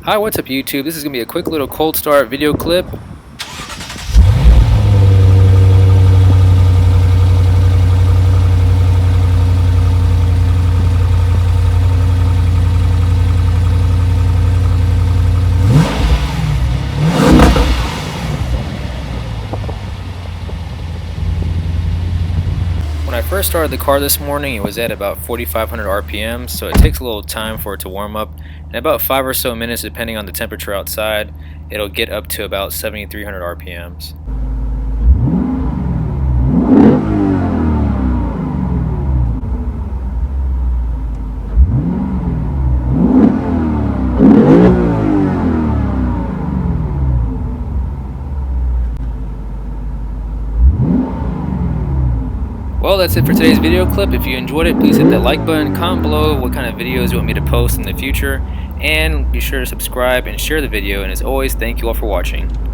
Hi, what's up YouTube? This is going to be a quick little cold start video clip. When I first started the car this morning, it was at about 4,500 RPM, so it takes a little time for it to warm up. In about 5 or so minutes, depending on the temperature outside, it'll get up to about 7,300 RPMs. Well, that's it for today's video clip. If you enjoyed it, please hit that like button, comment below what kind of videos you want me to post in the future, and be sure to subscribe and share the video. And as always, thank you all for watching.